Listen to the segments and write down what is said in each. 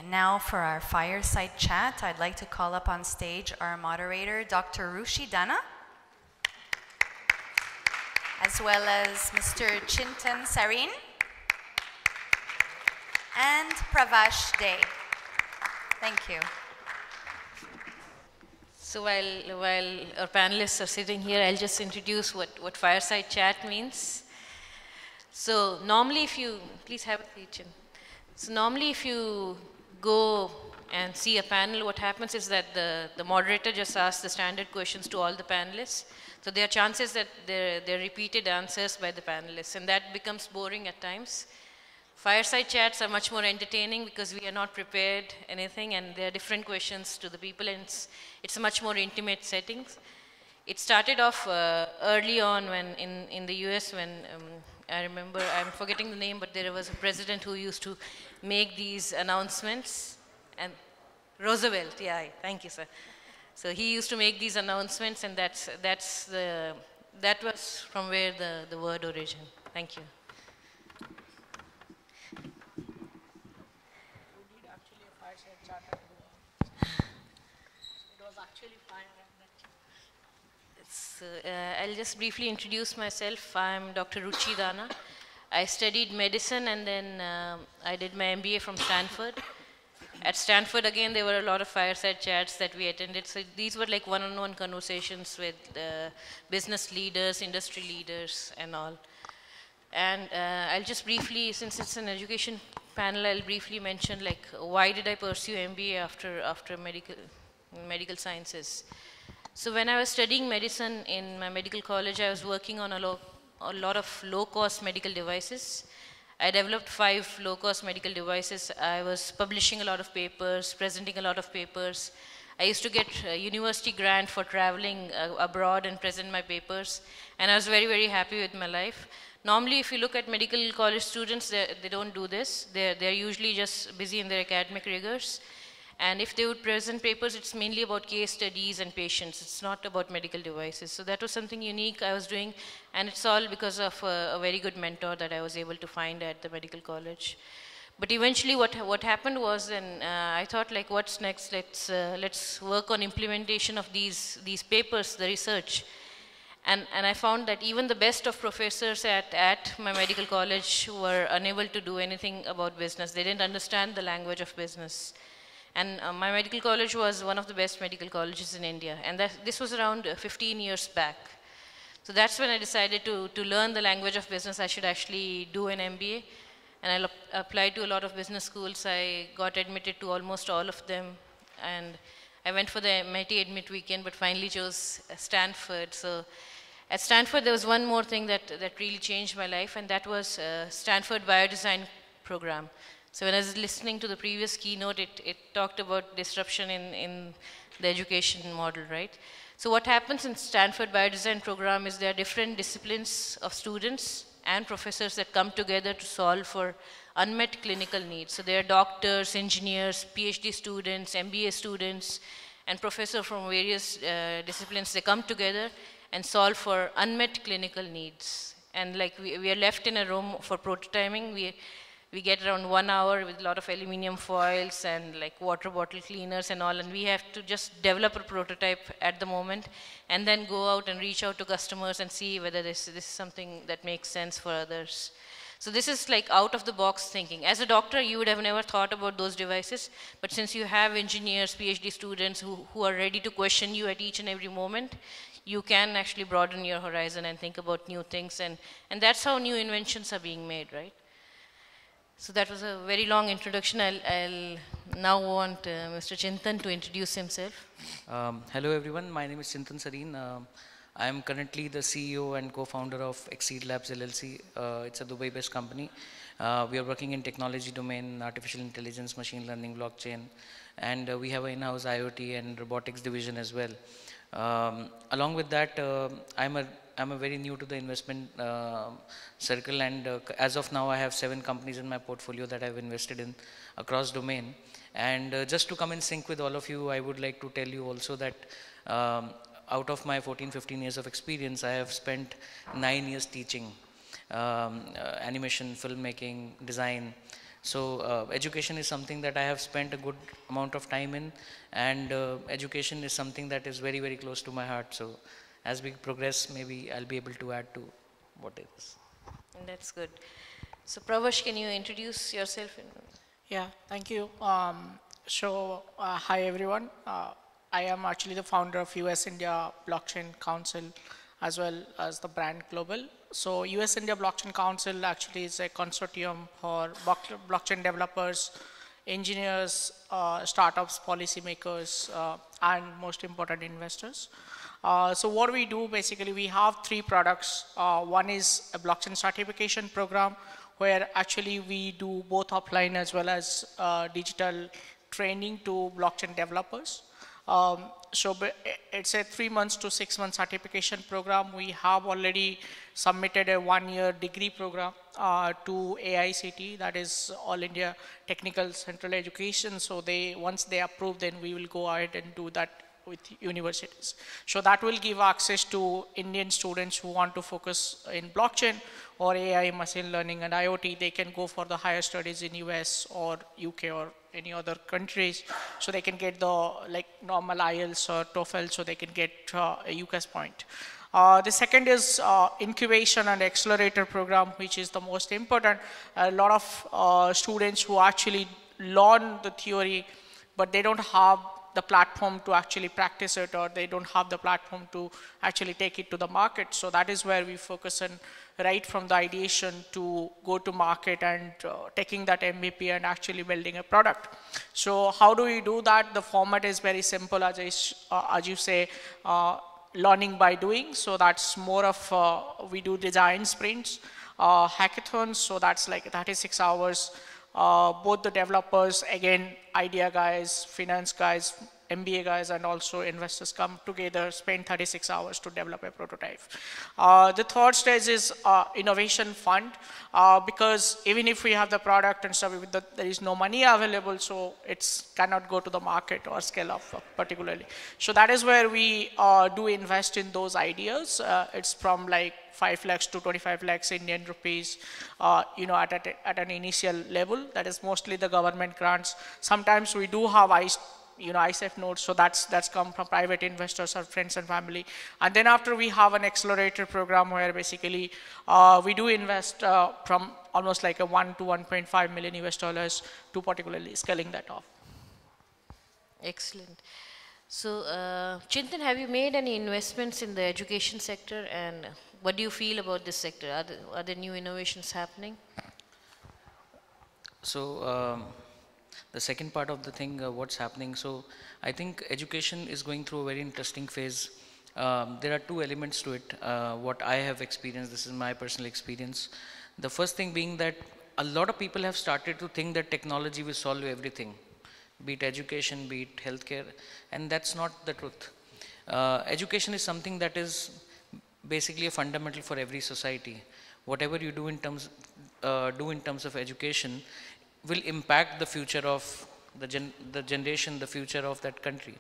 Now for our fireside chat, I'd like to call up on stage our moderator, Dr. Ruchi Dana, as well as Mr. Chintan Sareen and Pravash Dey. Thank you. So while our panelists are sitting here, I'll just introduce what fireside chat means. So normally if you, please have a seat, Chin. So normally if you go and see a panel, what happens is that the moderator just asks the standard questions to all the panelists. So there are chances that they're repeated answers by the panelists, and that becomes boring at times. Fireside chats are much more entertaining because we are not prepared anything, and there are different questions to the people, and it's a much more intimate settings. It started off early on when in the US when I remember, I'm forgetting the name, but there was a president who used to make these announcements, and Roosevelt, yeah, thank you, sir. So he used to make these announcements, and that was from where the word origin. Thank you. So, I'll just briefly introduce myself. I'm Dr. Ruchi Dana. I studied medicine, and then I did my MBA from Stanford. At Stanford, again, there were a lot of fireside chats that we attended. So these were like one-on-one conversations with business leaders, industry leaders, and all. And I'll just briefly, since it's an education panel, I'll briefly mention like why did I pursue MBA after medical sciences. So when I was studying medicine in my medical college, I was working on a lot of low-cost medical devices. I developed 5 low-cost medical devices. I was publishing a lot of papers, presenting a lot of papers. I used to get a university grant for traveling abroad and present my papers. And I was very, very happy with my life. Normally, if you look at medical college students, they don't do this. They're usually just busy in their academic rigors. And if they would present papers, it's mainly about case studies and patients. It's not about medical devices. So that was something unique I was doing. And it's all because of a very good mentor that I was able to find at the medical college. But eventually what happened was, and I thought like, what's next? Let's work on implementation of these papers, the research. And I found that even the best of professors at my medical college were unable to do anything about business. They didn't understand the language of business. And my medical college was one of the best medical colleges in India. And this was around 15 years back. So that's when I decided to learn the language of business. I should actually do an MBA. And I applied to a lot of business schools. I got admitted to almost all of them. And I went for the MIT Admit Weekend, but finally chose Stanford. So at Stanford, there was one more thing that really changed my life, and that was Stanford Biodesign program. So when I was listening to the previous keynote, it talked about disruption in the education model, right? So what happens in Stanford Biodesign program is there are different disciplines of students and professors that come together to solve for unmet clinical needs. So there are doctors, engineers, PhD students, MBA students, and professors from various disciplines. They come together and solve for unmet clinical needs. And like we are left in a room for prototyping. We get around 1 hour with a lot of aluminum foils and like water bottle cleaners and all, and we have to just develop a prototype at the moment and then go out and reach out to customers and see whether this is something that makes sense for others. So this is like out of the box thinking. As a doctor, you would have never thought about those devices, but since you have engineers, PhD students who are ready to question you at each and every moment, you can actually broaden your horizon and think about new things, and that's how new inventions are being made, right? So that was a very long introduction. I'll now want Mr. Chintan to introduce himself. Hello everyone, my name is Chintan Sareen. I am currently the CEO and co-founder of Exceed Labs LLC. It's a Dubai-based company. We are working in technology domain, artificial intelligence, machine learning, blockchain, and we have an in-house IoT and robotics division as well. Along with that, I'm a very new to the investment circle, and as of now I have 7 companies in my portfolio that I've invested in across domain. And just to come in sync with all of you, I would like to tell you also that out of my 14-15 years of experience, I have spent 9 years teaching animation, filmmaking, design. So education is something that I have spent a good amount of time in, and education is something that is very, very close to my heart. So as we progress, maybe I'll be able to add to what it is. That's good. So Pravash, can you introduce yourself? Yeah, thank you. Hi everyone. I am actually the founder of US India Blockchain Council as well as the brand Global. So US India Blockchain Council actually is a consortium for blockchain developers, engineers, startups, policymakers, and most important investors. So what we do basically, we have three products. One is a blockchain certification program where actually we do both offline as well as digital training to blockchain developers. It's a 3 months to 6 month certification program. We have already submitted a 1-year degree program to AICT, that is All India Technical Central Education. So once they approve, then we will go ahead and do that with universities. So that will give access to Indian students who want to focus in blockchain or AI, machine learning and IoT. They can go for the higher studies in US or UK or any other countries. So they can get the like normal IELTS or TOEFL, so they can get a UCAS point. The second is incubation and accelerator program, which is the most important. A lot of students who actually learn the theory, but they don't have the platform to actually practice it, or they don't have the platform to actually take it to the market. So that is where we focus on, right from the ideation to go to market and taking that MVP and actually building a product. So how do we do that? The format is very simple, as you say, learning by doing. So that's more of, we do design sprints, hackathons, so that's like 36 hours. Both the developers, again, idea guys, finance guys, MBA guys, and also investors come together, spend 36 hours to develop a prototype. The third stage is innovation fund, because even if we have the product and stuff, there is no money available, so it cannot go to the market or scale up particularly. So that is where we do invest in those ideas. It's from like 5 lakhs to 25 lakhs Indian rupees, at an initial level. That is mostly the government grants. Sometimes we do have ISEF notes, so that's come from private investors or friends and family. And then after, we have an accelerator program where basically we do invest from almost like a 1 to 1.5 million US dollars to particularly scaling that off. Excellent. So Chintan, have you made any investments in the education sector, and what do you feel about this sector? Are there new innovations happening? So the second part of the thing, what's happening. So I think education is going through a very interesting phase. There are two elements to it. What I have experienced, this is my personal experience. The first thing being that a lot of people have started to think that technology will solve everything, be it education, be it healthcare, and that's not the truth. Education is something that is basically a fundamental for every society. Whatever you do in terms of education will impact the future of the generation, the future of that country.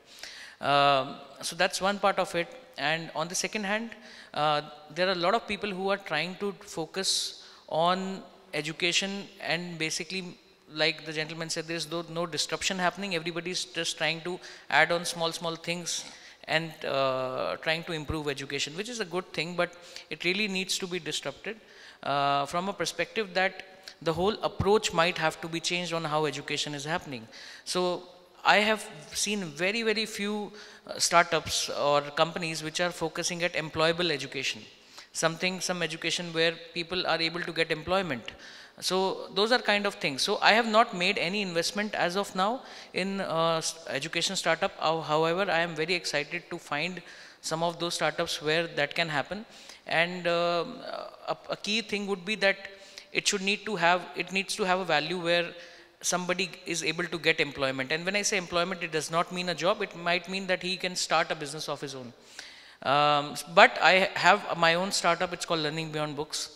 So that's one part of it. And on the second hand, there are a lot of people who are trying to focus on education, and basically, like the gentleman said, there's no disruption happening. Everybody's just trying to add on small things and trying to improve education, which is a good thing, but it really needs to be disrupted from a perspective that the whole approach might have to be changed on how education is happening. So I have seen very few startups or companies which are focusing at employable education, some education where people are able to get employment. So those are kind of things. So I have not made any investment as of now in education startup. However, I am very excited to find some of those startups where that can happen. And a key thing would be that it needs to have a value where somebody is able to get employment. And when I say employment, it does not mean a job. It might mean that he can start a business of his own. But I have my own startup. It's called Learning Beyond Books,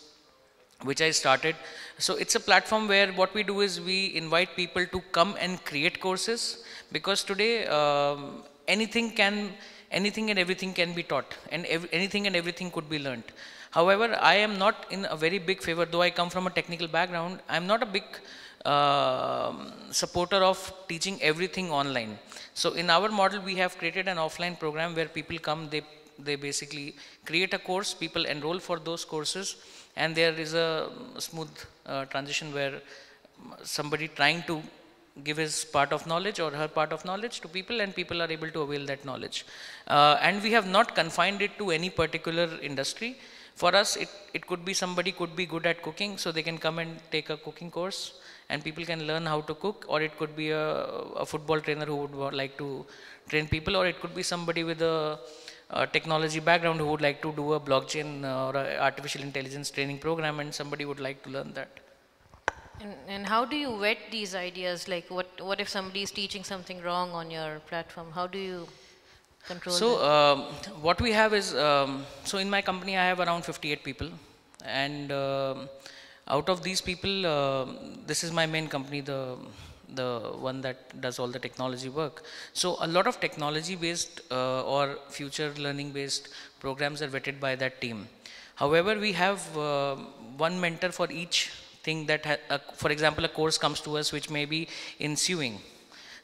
which I started. So it's a platform where what we do is we invite people to come and create courses, because today anything and everything can be taught, and anything and everything could be learned. However, I am not in a very big favor, though I come from a technical background, I'm not a big supporter of teaching everything online. So in our model, we have created an offline program where people come, they basically create a course, people enroll for those courses, and there is a smooth transition where somebody trying to give his part of knowledge or her part of knowledge to people, and people are able to avail that knowledge. And we have not confined it to any particular industry. For us, it could be somebody could be good at cooking, so they can come and take a cooking course and people can learn how to cook, or it could be a football trainer who would like to train people, or it could be somebody with a technology background who would like to do a blockchain or a artificial intelligence training program, and somebody would like to learn that. And how do you vet these ideas? Like what if somebody is teaching something wrong on your platform? How do you control that? So what we have is, so in my company I have around 58 people, and out of these people, this is my main company, the one that does all the technology work. So a lot of technology based or future learning based programs are vetted by that team. However, we have one mentor for each thing that, for example, a course comes to us which may be in sewing.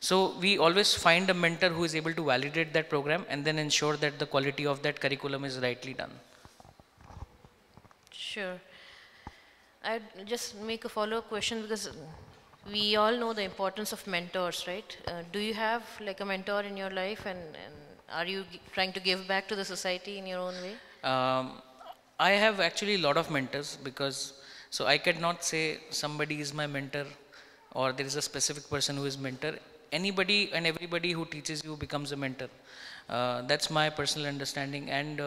So we always find a mentor who is able to validate that program and then ensure that the quality of that curriculum is rightly done. Sure. I'd just make a follow-up question, because we all know the importance of mentors, right? Do you have like a mentor in your life, and are you trying to give back to the society in your own way? I have actually a lot of mentors, because so I cannot say somebody is my mentor or there is a specific person who is mentor. Anybody and everybody who teaches you becomes a mentor. That's my personal understanding. And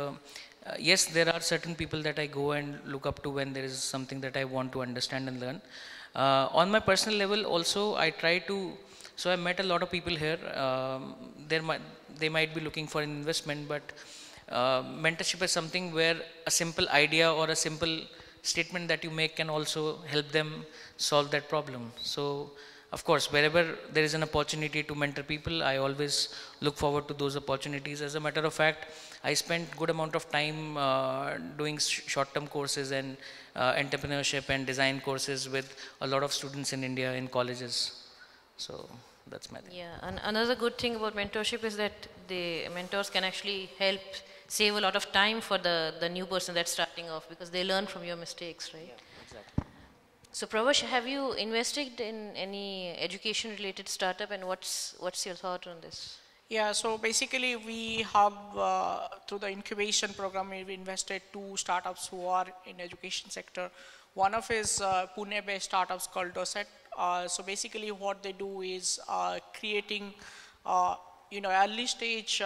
yes, there are certain people that I go and look up to when there is something that I want to understand and learn. On my personal level also, I try to, so I met a lot of people here. They might be looking for an investment, but mentorship is something where a simple idea or a simple statement that you make can also help them solve that problem. So of course, wherever there is an opportunity to mentor people, I always look forward to those opportunities. As a matter of fact, I spent good amount of time doing short-term courses and entrepreneurship and design courses with a lot of students in India in colleges. So that's my thing. Yeah, and another good thing about mentorship is that the mentors can actually help save a lot of time for the new person that's starting off, because they learn from your mistakes, right? Yeah, exactly. So Pravash, have you invested in any education related startup, and what's your thought on this? Yeah, so basically we have, through the incubation program, we've invested 2 startups who are in education sector. One of is Pune-based startups called Docet. So basically what they do is creating, early stage,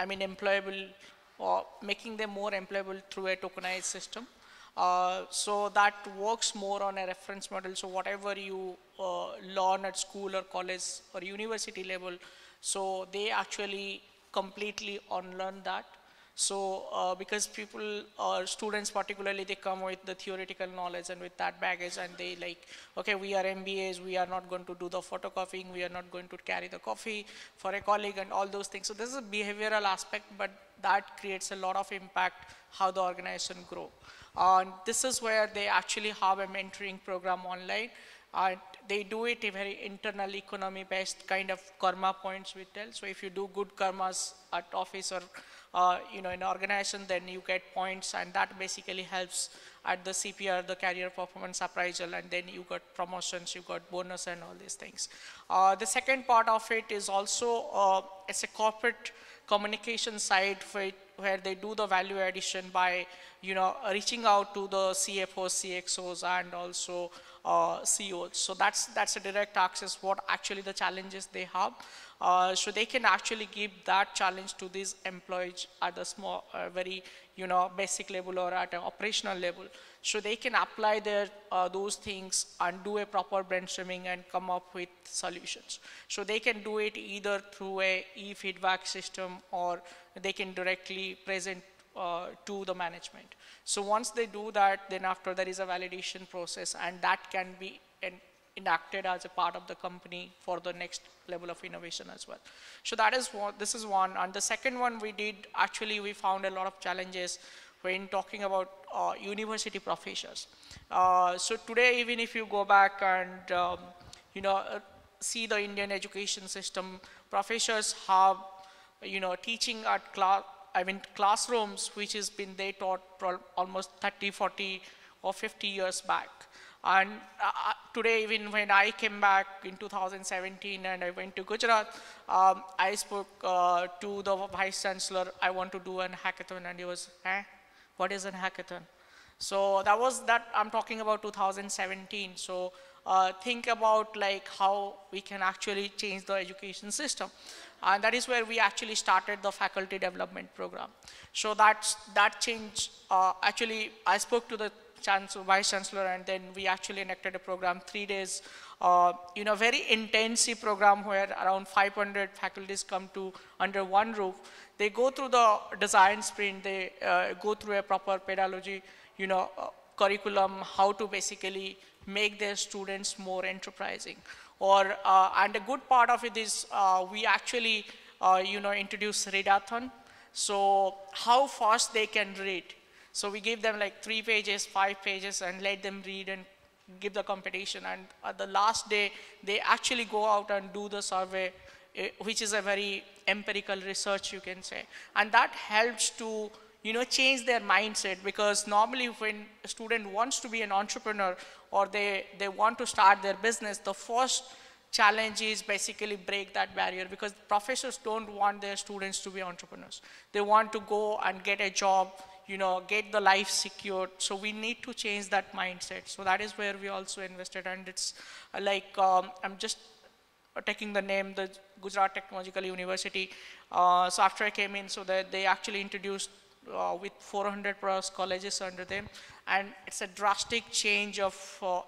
employable, or making them more employable through a tokenized system. So that works more on a reference model. So whatever you learn at school or college or university level, so they actually completely unlearn that. So because people or students particularly, they come with the theoretical knowledge and with that baggage, and they like, okay, we are MBAs, we are not going to do the photocopying, we are not going to carry the coffee for a colleague and all those things. So this is a behavioral aspect, but that creates a lot of impact how the organization grow. This is where they actually have a mentoring program online. They do it a very internal economy based kind of karma points we tell. So if you do good karmas at office or in an organization, then you get points, and that basically helps at the CPR, the career performance appraisal, and then you got promotions, you got bonus and all these things. The second part of it is also it's a corporate communication side where they do the value addition by reaching out to the CFOs, CXOs, and also CEOs. So that's a direct access what actually the challenges they have. So they can actually give that challenge to these employees at the small, very basic level or at an operational level. So they can apply their those things and do a proper brainstorming and come up with solutions. So they can do it either through a e-feedback system, or they can directly present to the management. So once they do that, then after there is a validation process, and that can be enacted as a part of the company for the next level of innovation as well. So that is what, this is one. And the second one we did, actually we found a lot of challenges when talking about university professors. So today, even if you go back and see the Indian education system, professors have teaching at classrooms which has been they taught almost 30, 40 or 50 years back. And today, even when I came back in 2017 and I went to Gujarat, I spoke to the Vice Chancellor, I want to do an hackathon, and he was, what is a hackathon? So that I'm talking about 2017. So think about like how we can actually change the education system. And that is where we actually started the faculty development program. So that change, actually I spoke to the Vice Chancellor, and then we actually enacted a program, 3 days, very intensive program where around 500 faculties come to under one roof. They go through the design sprint, they go through a proper pedagogy, curriculum, how to basically make their students more enterprising. And a good part of it is we actually, introduce readathon. So how fast they can read. So we give them like 3 pages, 5 pages, and let them read and give the competition. And at the last day, they actually go out and do the survey, which is a very empirical research, you can say. And that helps to, change their mindset, because normally when a student wants to be an entrepreneur or they want to start their business, the first challenge is basically break that barrier, because professors don't want their students to be entrepreneurs. They want to go and get a job, get the life secured. So we need to change that mindset. So that is where we also invested. And it's like, I'm just taking the name, the Gujarat Technological University. So after I came in, so that they actually introduced with 400 plus colleges under them. And it's a drastic change of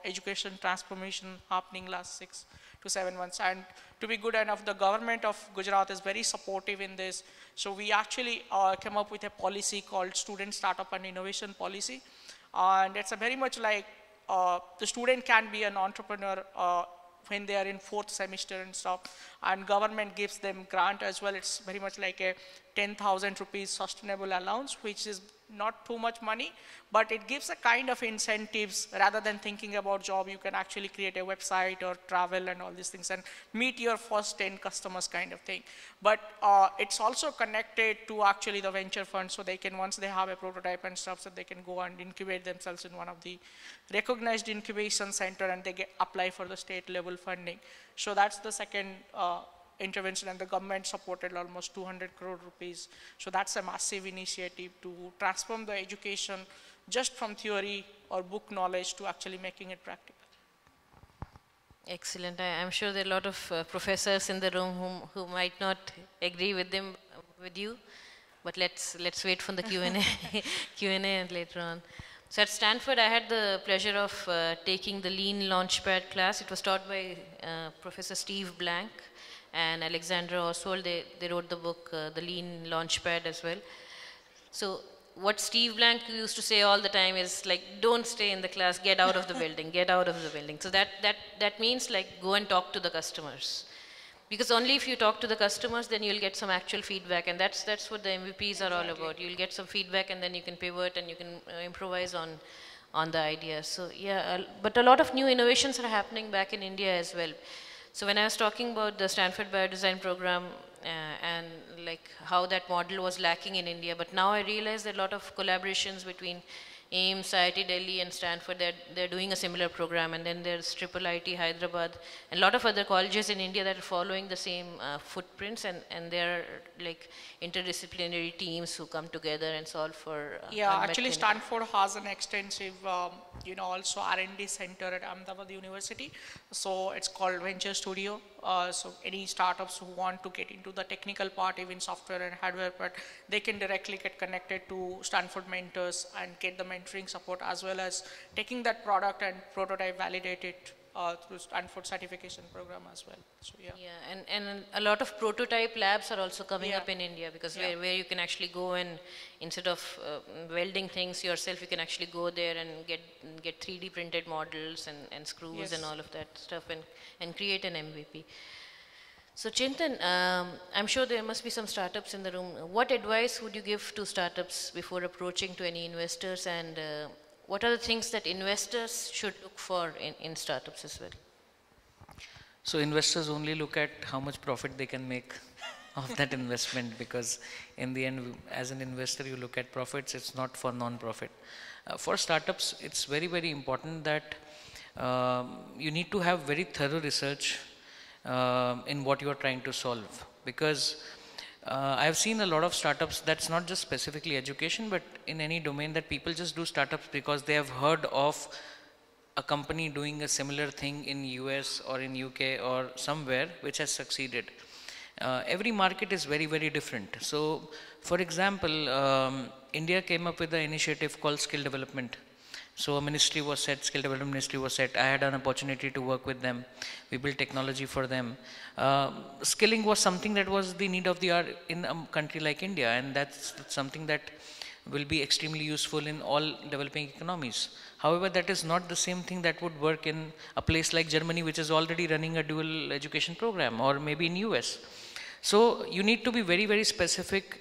education transformation happening last 6 to 7 months. And to be good enough, the government of Gujarat is very supportive in this. So we actually came up with a policy called Student Startup and Innovation Policy. And it's a very much like the student can be an entrepreneur when they are in 4th semester and stuff. And government gives them grant as well. It's very much like a 10,000 rupees sustainable allowance, which is not too much money, but it gives a kind of incentives. Rather than thinking about job, you can actually create a website or travel and all these things and meet your first 10 customers kind of thing. But it's also connected to actually the venture fund, so they can, once they have a prototype and stuff, so they can go and incubate themselves in one of the recognized incubation center, and they apply for the state level funding. So that's the second intervention, and the government supported almost 200 crore rupees. So that's a massive initiative to transform the education just from theory or book knowledge to actually making it practical. Excellent. I'm sure there are a lot of professors in the room who might not agree with you, but let's wait for the Q&A later on. So at Stanford, I had the pleasure of taking the Lean Launchpad class. It was taught by Professor Steve Blank and Alexandra Oswald. They wrote the book, The Lean Launchpad as well. So what Steve Blank used to say all the time is like, don't stay in the class, get out of the building, get out of the building. So that means like go and talk to the customers. Because only if you talk to the customers, then you'll get some actual feedback, and that's what the MVPs are all about. You'll get some feedback, and then you can pivot and you can improvise on the ideas. So yeah, but a lot of new innovations are happening back in India as well. So when I was talking about the Stanford Biodesign program and like how that model was lacking in India, but now I realize that a lot of collaborations between AIIMS, IIT Delhi and Stanford, they're doing a similar program, and then there's IIIT Hyderabad and a lot of other colleges in India that are following the same footprints, and they're like interdisciplinary teams who come together and solve for actually Stanford has an extensive also R&D center at Ahmedabad University. So it's called Venture Studio. So any startups who want to get into the technical part, even software and hardware part, they can directly get connected to Stanford mentors and get the mentoring support, as well as taking that product and prototype validate it through Stanford certification program as well. So and a lot of prototype labs are also coming up in India, because where you can actually go and instead of welding things yourself, you can actually go there and get 3D printed models and screws and all of that stuff and create an MVP. So Chintan, I'm sure there must be some startups in the room. What advice would you give to startups before approaching to any investors, and what are the things that investors should look for in startups as well? So investors only look at how much profit they can make of that investment, because in the end, as an investor, you look at profits, it's not for non-profit. For startups, it's very, very important that you need to have very thorough research in what you are trying to solve, because I've seen a lot of startups that's not just specifically education, but in any domain, that people just do startups because they have heard of a company doing a similar thing in US or in UK or somewhere which has succeeded. Every market is very, very different. So for example, India came up with an initiative called skill development. So a ministry was set, skill development ministry was set. I had an opportunity to work with them. We built technology for them. Skilling was something that was the need of the hour in a country like India, and that's something that will be extremely useful in all developing economies. However, that is not the same thing that would work in a place like Germany, which is already running a dual education program, or maybe in US. So you need to be very, very specific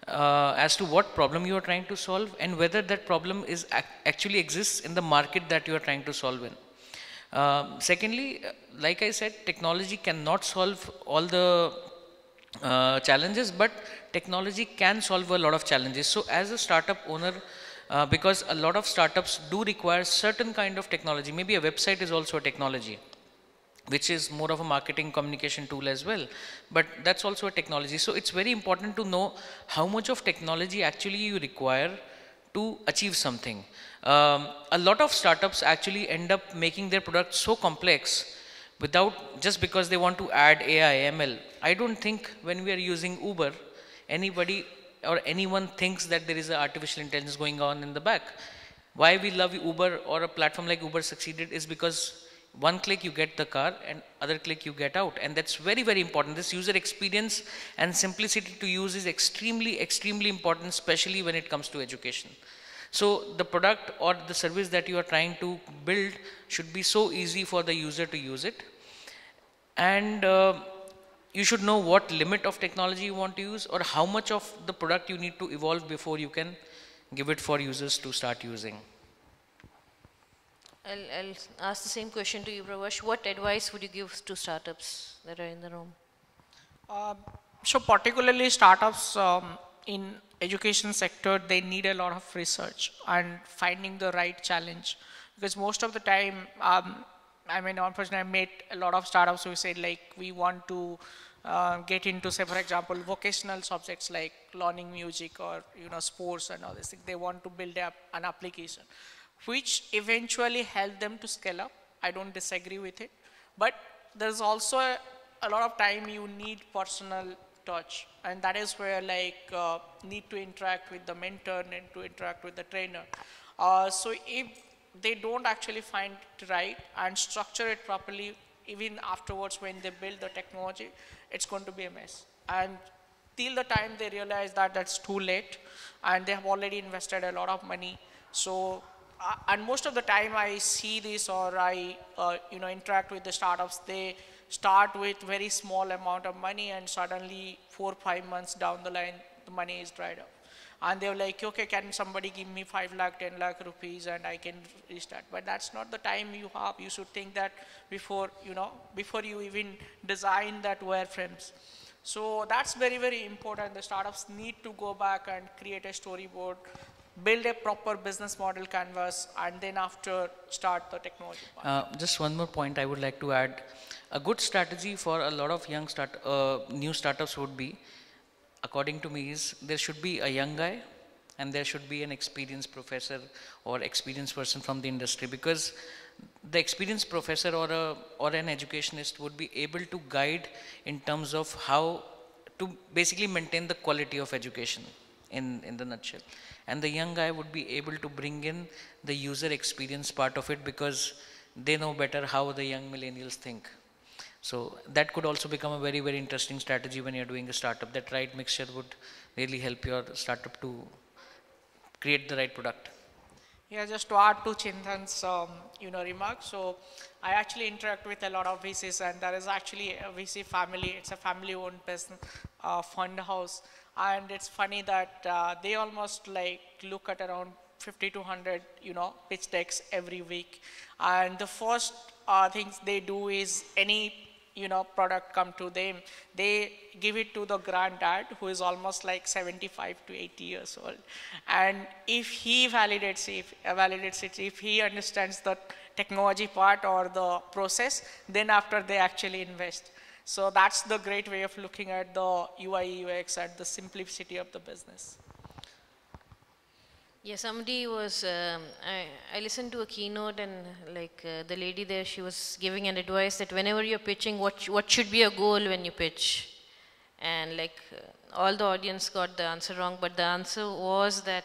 as to what problem you are trying to solve, and whether that problem is actually exists in the market that you are trying to solve in. Secondly, like I said, technology cannot solve all the challenges, but technology can solve a lot of challenges. So as a startup owner, because a lot of startups do require certain kind of technology, maybe a website is also a technology, which is more of a marketing communication tool as well, but that's also a technology. So it's very important to know how much of technology actually you require to achieve something. A lot of startups actually end up making their product so complex without, just because they want to add AI, ML. I don't think when we are using Uber, anybody or anyone thinks that there is an artificial intelligence going on in the back. Why we love Uber or a platform like Uber succeeded is because one click you get the car, and other click you get out, and that's very, very important. This user experience and simplicity to use is extremely, extremely important, especially when it comes to education. So the product or the service that you are trying to build should be so easy for the user to use it, and you should know what limit of technology you want to use, or how much of the product you need to evolve before you can give it for users to start using. I'll ask the same question to you, Pravash. What advice would you give to startups that are in the room? So particularly startups in education sector, they need a lot of research and finding the right challenge, because most of the time, I mean, unfortunately, I met a lot of startups who said, like, we want to get into, say, for example, vocational subjects like learning music or, you know, sports and all this thing. They want to build up an application which eventually help them to scale up. I don't disagree with it, but there's also a lot of time you need personal touch, and that is where, like, need to interact with the mentor, need to interact with the trainer. So if they don't actually find it right and structure it properly, even afterwards when they build the technology, it's going to be a mess. And till the time they realize that that's too late and they have already invested a lot of money. So and most of the time I see this, or I you know, interact with the startups, they start with very small amount of money, and suddenly 4 or 5 months down the line the money is dried up, and they're like, okay, can somebody give me 5 lakh 10 lakh rupees and I can restart. But that's not the time you have. You should think that before, you know, before you even design that wireframes. So that's very, very important. The startups need to go back and create a storyboard, build a proper business model canvas, and then after start the technology part. Just one more point I would like to add. A good strategy for a lot of young new startups would be, according to me, is there should be a young guy and there should be an experienced professor or experienced person from the industry, because the experienced professor or an educationist would be able to guide in terms of how to basically maintain the quality of education in the nutshell. And the young guy would be able to bring in the user experience part of it, because they know better how the young millennials think. So that could also become a very, very interesting strategy when you're doing a startup. That right mixture would really help your startup to create the right product. Yeah, just to add to Chintan's remarks. So I actually interact with a lot of VCs, and there is actually a VC family. It's a family-owned business fund house, and it's funny that they almost like look at around 50 to 100 pitch decks every week, and the first things they do is any product come to them, they give it to the granddad who is almost like 75 to 80 years old. And if he validates it, if he understands the technology part or the process, then after they actually invest. So that's the great way of looking at the UI UX and the simplicity of the business. Yeah, somebody was, I listened to a keynote, and the lady there, she was giving an advice that whenever you're pitching, what should be a goal when you pitch? And all the audience got the answer wrong, but the answer was that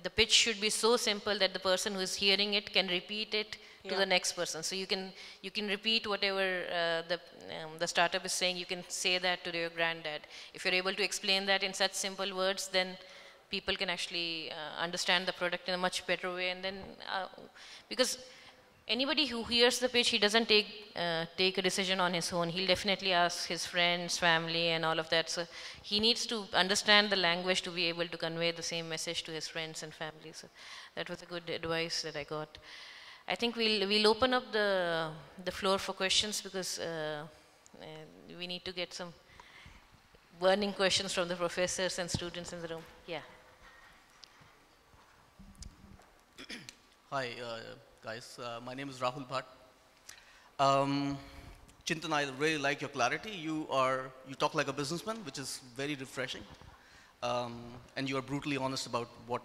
the pitch should be so simple that the person who is hearing it can repeat it to the next person. So you can repeat whatever the startup is saying, you can say that to your granddad. If you're able to explain that in such simple words, then people can actually understand the product in a much better way. And then, because anybody who hears the pitch, he doesn't take a decision on his own. He'll definitely ask his friends, family, and all of that. So he needs to understand the language to be able to convey the same message to his friends and family. So that was a good advice that I got. I think we'll open up the floor for questions, because we need to get some burning questions from the professors and students in the room. Yeah. Hi, guys. My name is Rahul Bhatt. Chintan, I really like your clarity. You talk like a businessman, which is very refreshing. And you are brutally honest about what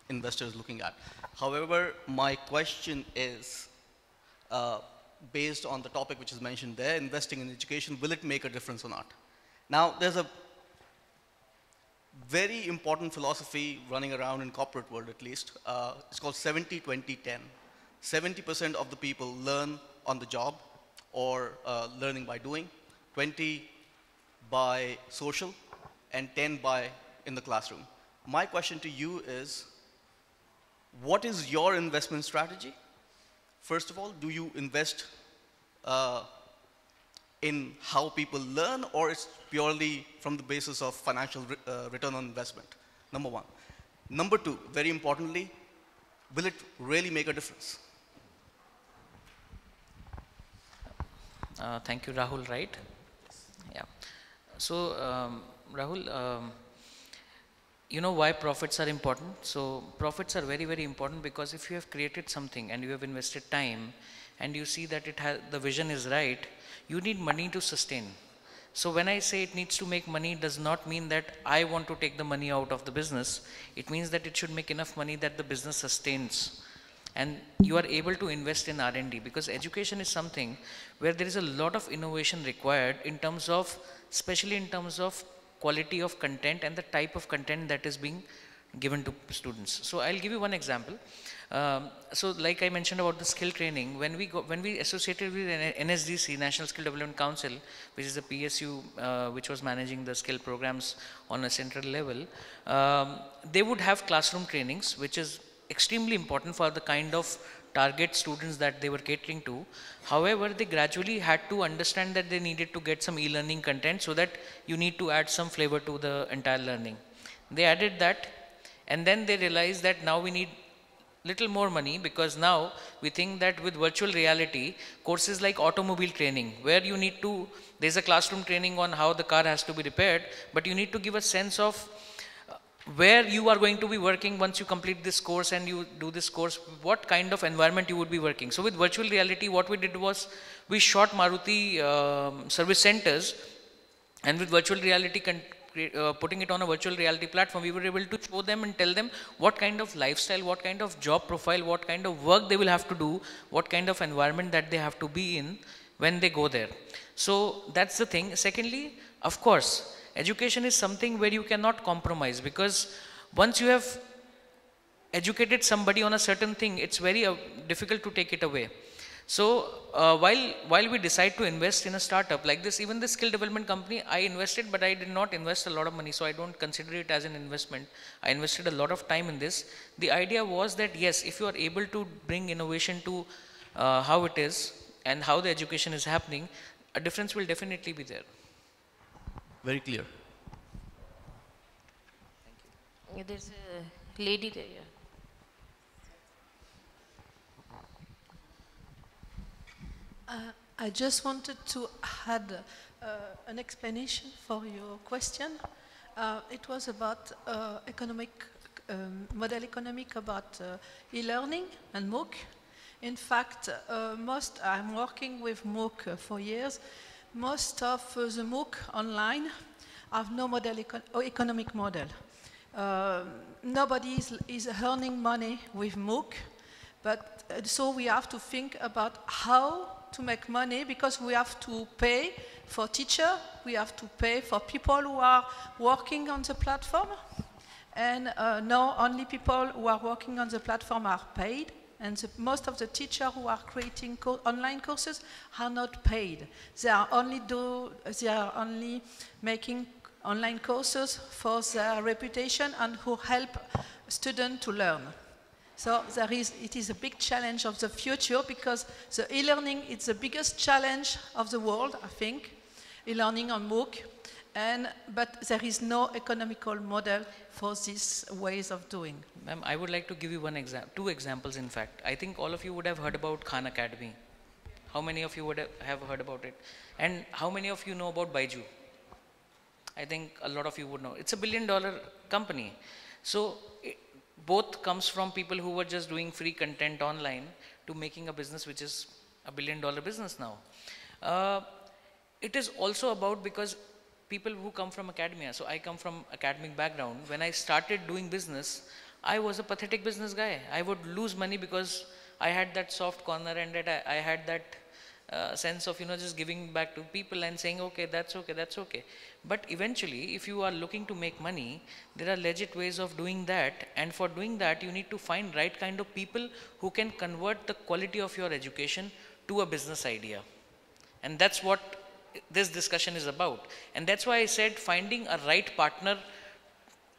investors are looking at. However, my question is based on the topic which is mentioned there, investing in education, will it make a difference or not? Now, there's a very important philosophy running around in corporate world, at least. It's called 70-20-10. 70% of the people learn on the job or learning by doing, 20 by social, and 10 by in the classroom. My question to you is, what is your investment strategy? First of all, do you invest in how people learn, or it's purely from the basis of financial return on investment? Number one. Number two, very importantly, will it really make a difference? Thank you, Rahul, right? Yeah. So, Rahul, you know why profits are important? So, profits are very, very important, because if you have created something and you have invested time and you see that the vision is right, you need money to sustain. So when I say it needs to make money, it does not mean that I want to take the money out of the business. It means that it should make enough money that the business sustains. And you are able to invest in R&D, because education is something where there is a lot of innovation required in terms of, especially in terms of quality of content and the type of content that is being given to students. So I'll give you one example. So like I mentioned about the skill training, when we associated with NSDC, National Skill Development Council, which is the PSU which was managing the skill programs on a central level, they would have classroom trainings, which is extremely important for the kind of target students that they were catering to. However, they gradually had to understand that they needed to get some e-learning content, so that you need to add some flavor to the entire learning. They added that, and then they realized that now we need little more money, because now we think that with virtual reality, courses like automobile training, where you need to, there's a classroom training on how the car has to be repaired, but you need to give a sense of where you are going to be working once you complete this course and you do this course, what kind of environment you would be working. So with virtual reality, what we did was we shot Maruti service centers, and with virtual reality putting it on a virtual reality platform, we were able to show them and tell them what kind of lifestyle, what kind of job profile, what kind of work they will have to do, what kind of environment that they have to be in when they go there. So that's the thing. Secondly, of course, education is something where you cannot compromise, because once you have educated somebody on a certain thing, it's very difficult to take it away. So while we decide to invest in a startup like this, even the skill development company, I invested, but I did not invest a lot of money, so I don't consider it as an investment. I invested a lot of time in this. The idea was that yes, if you are able to bring innovation to how it is and how the education is happening, a difference will definitely be there. Very clear. Yeah, there's a lady there. Yeah. I just wanted to add an explanation for your question. It was about model economic about e-learning and MOOC. In fact, I'm working with MOOC for years. Most of the MOOC online have no economic model. Nobody is earning money with MOOC, but so we have to think about how to make money, because we have to pay for teacher, we have to pay for people who are working on the platform, and now only people who are working on the platform are paid, and most of the teachers who are creating online courses are not paid. They are only making online courses for their reputation and who help students to learn. So it is a big challenge of the future, because the e-learning is the biggest challenge of the world, I think, e-learning on MOOC, but there is no economical model for these ways of doing. Ma'am, I would like to give you two examples in fact. I think all of you would have heard about Khan Academy. How many of you would have heard about it? And how many of you know about Baiju? I think a lot of you would know. It's $1 billion company. So both comes from people who were just doing free content online to making a business which is $1 billion business now. It is also about, because people who come from academia, so I come from academic background, when I started doing business, I was a pathetic business guy. I would lose money because I had that soft corner, and that I had that sense of, just giving back to people and saying, okay, that's okay, that's okay. But eventually, if you are looking to make money, there are legit ways of doing that. And for doing that, you need to find right kind of people who can convert the quality of your education to a business idea. And that's what this discussion is about. And that's why I said finding a right partner,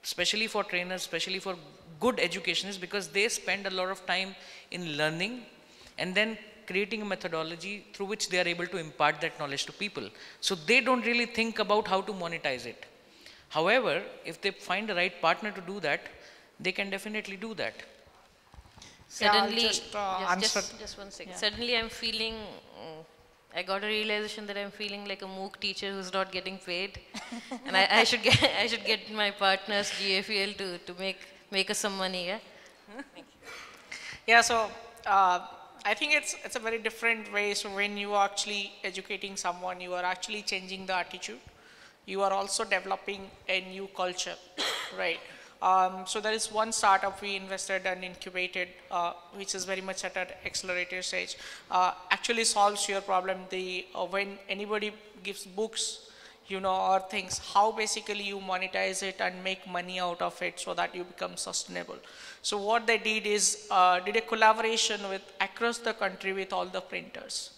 especially for trainers, especially for good education, is because they spend a lot of time in learning and then creating a methodology through which they are able to impart that knowledge to people. So they don't really think about how to monetize it. However, if they find the right partner to do that, they can definitely do that. Suddenly, yeah, just one second. Yeah. Suddenly I'm feeling, I got a realization that I'm feeling like a MOOC teacher who's not getting paid. And I should get my partners, GFEL, to make us some money, yeah? Yeah, so I think it's a very different way. So when you are actually educating someone, you are actually changing the attitude. You are also developing a new culture, right? So there is one startup we invested and incubated, which is very much at an accelerator stage. Actually solves your problem. When anybody gives books, or things, how basically you monetize it and make money out of it so that you become sustainable. So what they did is did a collaboration across the country with all the printers,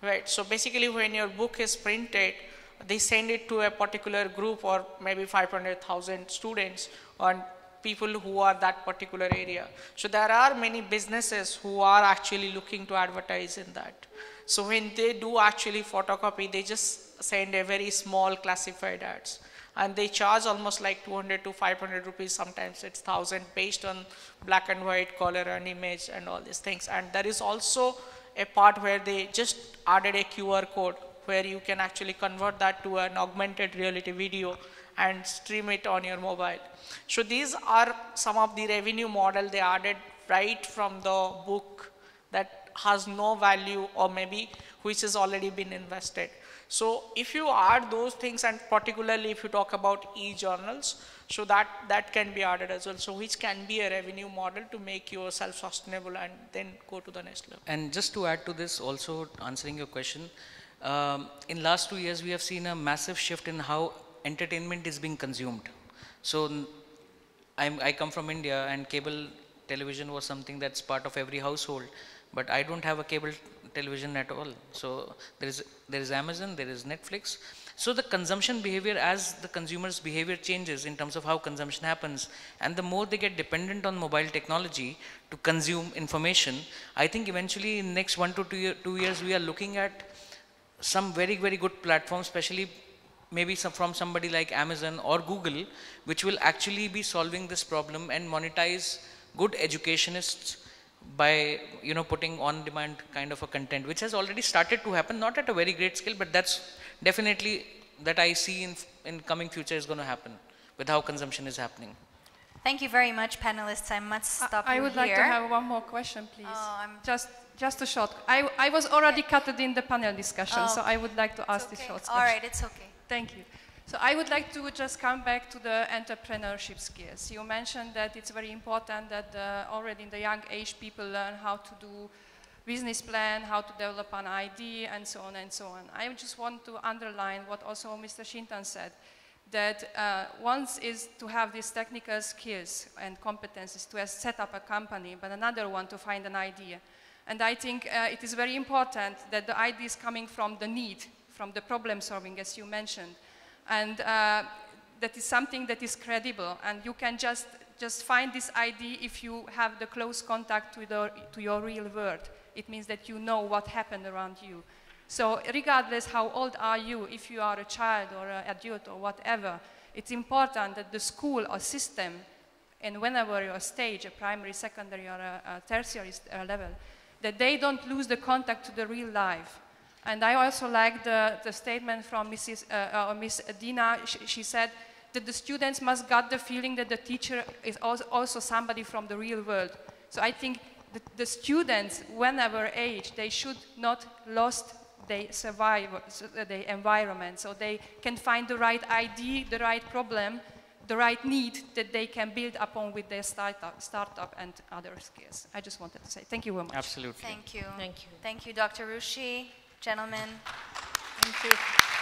right? So basically when your book is printed, they send it to a particular group or maybe 500,000 students and people who are that particular area. So there are many businesses who are actually looking to advertise in that. So when they do actually photocopy, they just send a very small classified ads. And they charge almost like 200 to 500 rupees, sometimes it's 1,000 based on black and white, color and image and all these things. And there is also a part where they just added a QR code where you can actually convert that to an augmented reality video and stream it on your mobile. So these are some of the revenue model they added right from the book that has no value or maybe which has already been invested. So if you add those things, and particularly if you talk about e-journals, so that can be added as well. So which can be a revenue model to make you self-sustainable and then go to the next level. And just to add to this, also answering your question, in last 2 years we have seen a massive shift in how entertainment is being consumed. So I come from India, and cable television was something that's part of every household, but I don't have a cable television at all. So there is Amazon, there is Netflix. So the consumption behavior, as the consumer's behavior changes in terms of how consumption happens, and the more they get dependent on mobile technology to consume information, I think eventually in next 1 to 2 years we are looking at some very, very good platforms, especially maybe from somebody like Amazon or Google, which will actually be solving this problem and monetize good educationists by putting on-demand kind of a content, which has already started to happen, not at a very great scale, but that's definitely that I see in coming future is going to happen with how consumption is happening. Thank you very much, panelists. I must stop I you would here. like to have one more question, please. Oh, Just a short. I was already cut in the panel discussion, so I would like to ask this okay. short question. All right, it's okay. Thank you. So I would like to just come back to the entrepreneurship skills. You mentioned that it's very important that already in the young age people learn how to do business plan, how to develop an idea, and so on and so on. I just want to underline what also Mr. Shintan said, that one is to have these technical skills and competences to set up a company, but another one to find an idea. And I think it is very important that the idea is coming from the need, from the problem solving, as you mentioned. And that is something that is credible, and you can just find this idea if you have the close contact to your real world. It means that you know what happened around you. So regardless how old are you, if you are a child or an adult or whatever, it's important that the school or system, and whenever you're a stage, a primary, secondary, or a tertiary level, that they don't lose the contact to the real life. And I also like the statement from Miss Dina. She said that the students must get the feeling that the teacher is also somebody from the real world. So I think the students, whenever age, they should not lose their the environment, so they can find the right idea, the right problem, the right need that they can build upon with their startup and other skills. I just wanted to say thank you very much. Absolutely. Thank you. Thank you. Thank you, Dr. Rushi. Gentlemen. Thank you.